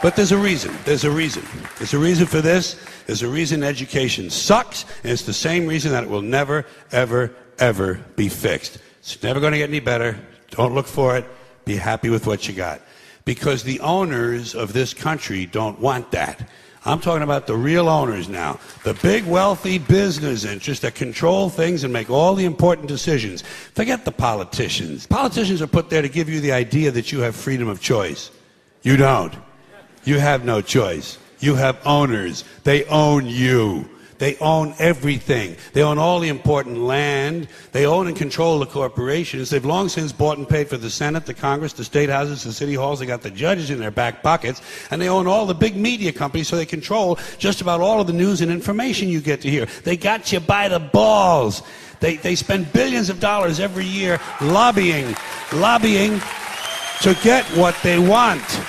But there's a reason. There's a reason. There's a reason for this. There's a reason education sucks, and it's the same reason that it will never, ever, ever be fixed. It's never going to get any better. Don't look for it. Be happy with what you got. Because the owners of this country don't want that. I'm talking about the real owners now. The big, wealthy business interests that control things and make all the important decisions. Forget the politicians. Politicians are put there to give you the idea that you have freedom of choice. You don't. You have no choice. You have owners. They own you. They own everything. They own all the important land. They own and control the corporations. They've long since bought and paid for the Senate, the Congress, the state houses, the city halls. They got the judges in their back pockets. And they own all the big media companies, so they control just about all of the news and information you get to hear. They got you by the balls. They spend billions of dollars every year lobbying to get what they want.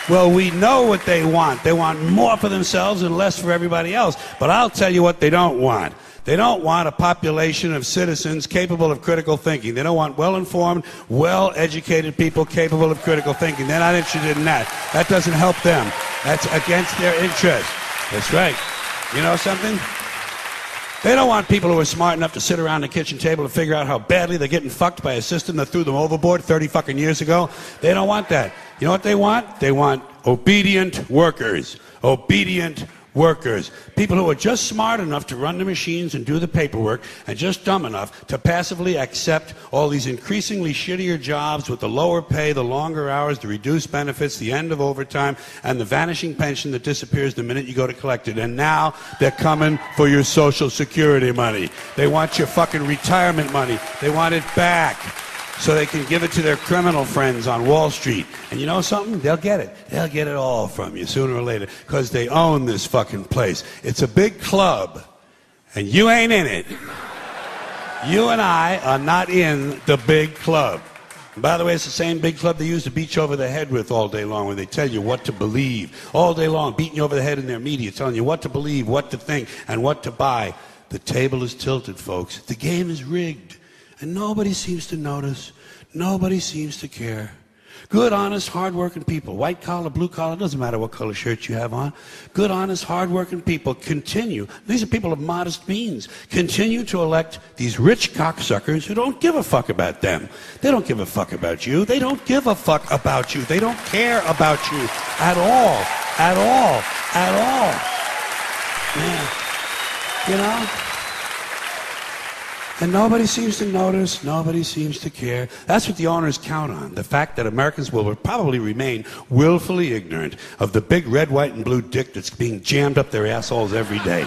Well, we know what they want. They want more for themselves and less for everybody else. But I'll tell you what they don't want. They don't want a population of citizens capable of critical thinking. They don't want well-informed, well-educated people capable of critical thinking. They're not interested in that. That doesn't help them. That's against their interest. That's right. You know something? They don't want people who are smart enough to sit around the kitchen table and figure out how badly they're getting fucked by a system that threw them overboard 30 fucking years ago. They don't want that. You know what they want? They want obedient workers. Obedient workers. People who are just smart enough to run the machines and do the paperwork, and just dumb enough to passively accept all these increasingly shittier jobs with the lower pay, the longer hours, the reduced benefits, the end of overtime, and the vanishing pension that disappears the minute you go to collect it. And now they're coming for your Social Security money. They want your fucking retirement money. They want it back, so they can give it to their criminal friends on Wall Street. And you know something? They'll get it. They'll get it all from you sooner or later, because they own this fucking place. It's a big club, and you ain't in it. You and I are not in the big club. And by the way, it's the same big club they use to beat you over the head with all day long, when they tell you what to believe. All day long, beating you over the head in their media, telling you what to believe, what to think, and what to buy. The table is tilted, folks. The game is rigged. And nobody seems to notice. Nobody seems to care. Good, honest, hard-working people, white collar, blue collar, doesn't matter what color shirt you have on. Good, honest, hard-working people continue. These are people of modest means. Continue to elect these rich cocksuckers who don't give a fuck about them. They don't give a fuck about you. They don't give a fuck about you. They don't care about you at all. At all. At all. Yeah. You know? And nobody seems to notice, nobody seems to care. That's what the owners count on, the fact that Americans will probably remain willfully ignorant of the big red, white, and blue dick that's being jammed up their assholes every day.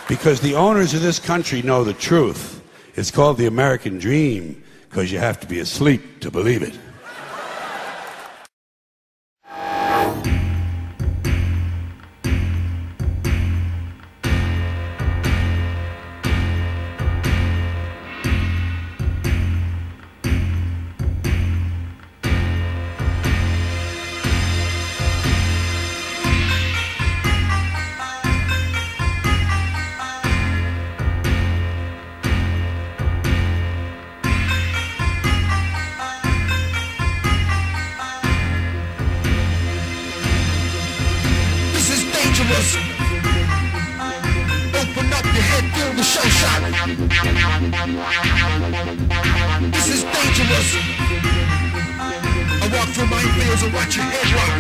Because the owners of this country know the truth. It's called the American dream, because you have to be asleep to believe it. Open up your head, feel the show shot. This is dangerous. I walk through minefields and watch your head rock.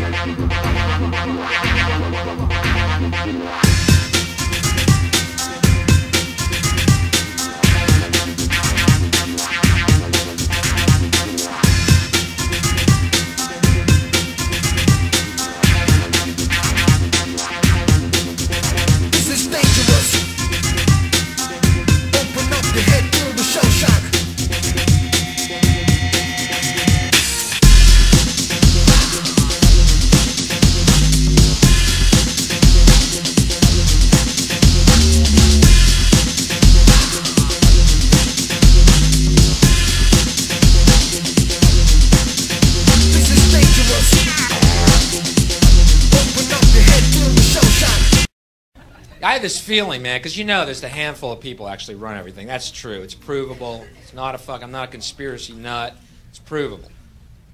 I have this feeling, man, because you know there's a handful of people actually run everything. That's true. It's provable. It's not a fuck. I'm not a conspiracy nut. It's provable.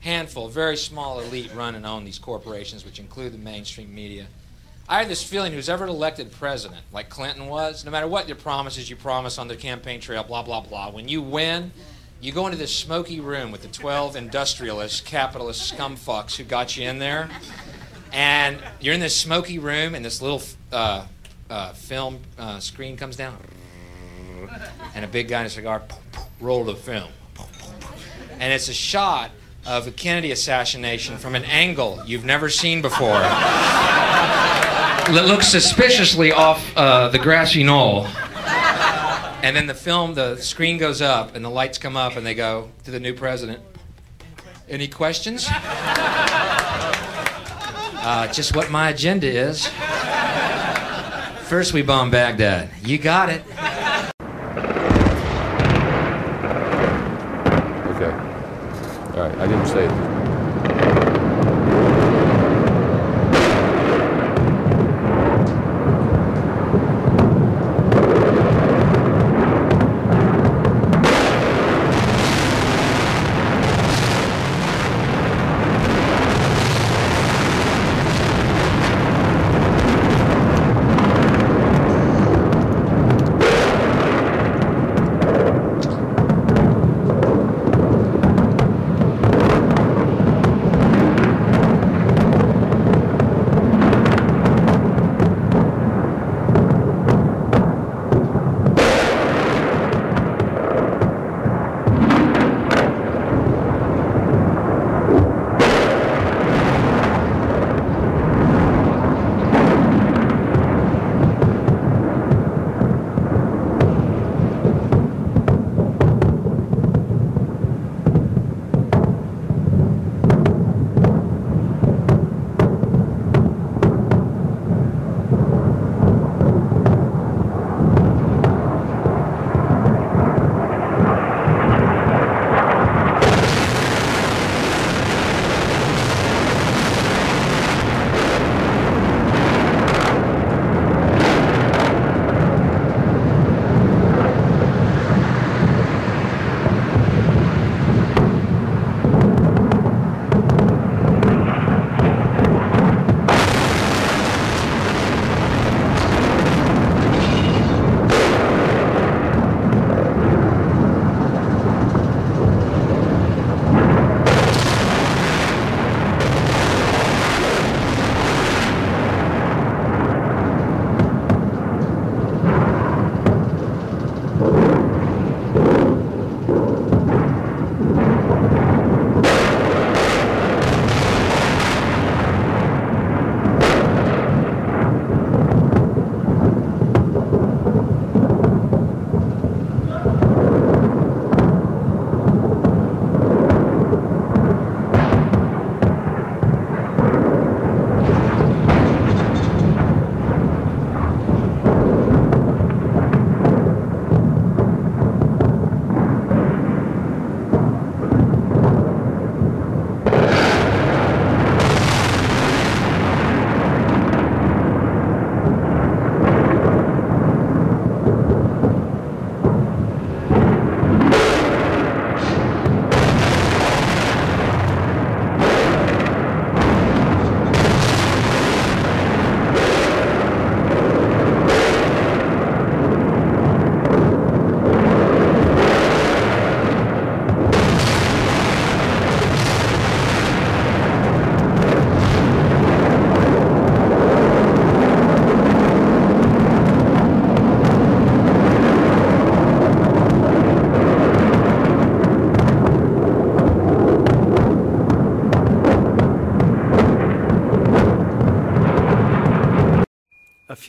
handful, very small elite run and own these corporations, which include the mainstream media. I have this feeling who's ever elected president, like Clinton was, no matter what your promises you promise on the campaign trail, blah, blah, blah, when you win, you go into this smoky room with the 12 industrialist, capitalist scumfucks who got you in there, and you're in this smoky room, and this little film screen comes down, and a big guy in a cigar, roll the film. And it's a shot of the Kennedy assassination from an angle you've never seen before. It looks suspiciously off the grassy knoll. And then the screen goes up and the lights come up and they go to the new president. Any questions? Just what my agenda is. First we bomb Baghdad. You got it. Okay. All right, I didn't say it.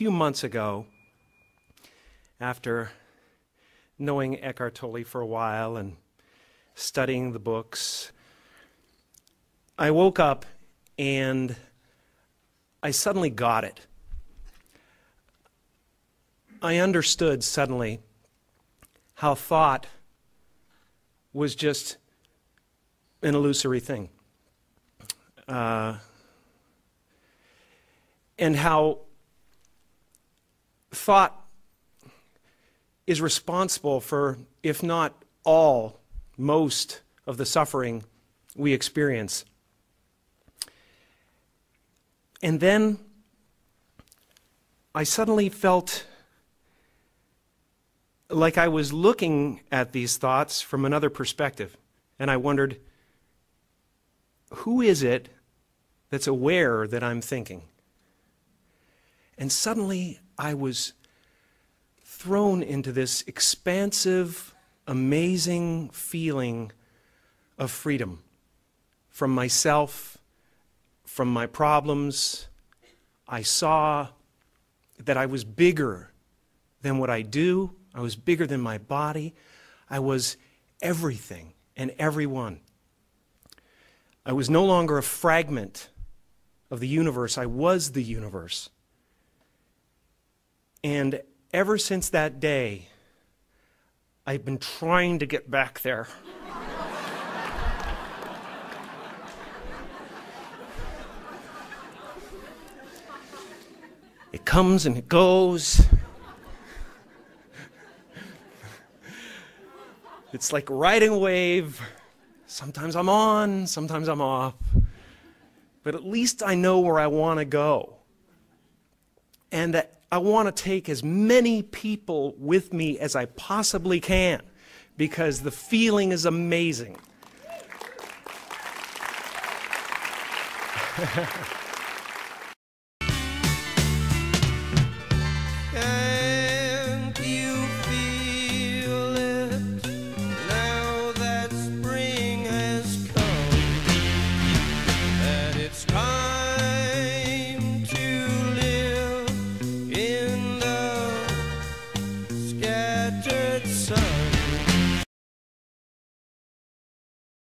few months ago, after knowing Eckhart Tolle for a while and studying the books, I woke up and I suddenly got it. I understood suddenly how thought was just an illusory thing. And how thought is responsible for, if not all, most of the suffering we experience. And then I suddenly felt like I was looking at these thoughts from another perspective. And I wondered, who is it that's aware that I'm thinking? And suddenly I was thrown into this expansive, amazing feeling of freedom from myself, from my problems. I saw that I was bigger than what I do. I was bigger than my body. I was everything and everyone. I was no longer a fragment of the universe. I was the universe. And ever since that day, I've been trying to get back there. It comes and it goes. It's like riding a wave. Sometimes I'm on, sometimes I'm off. But at least I know where I want to go. And I want to take as many people with me as I possibly can, because the feeling is amazing.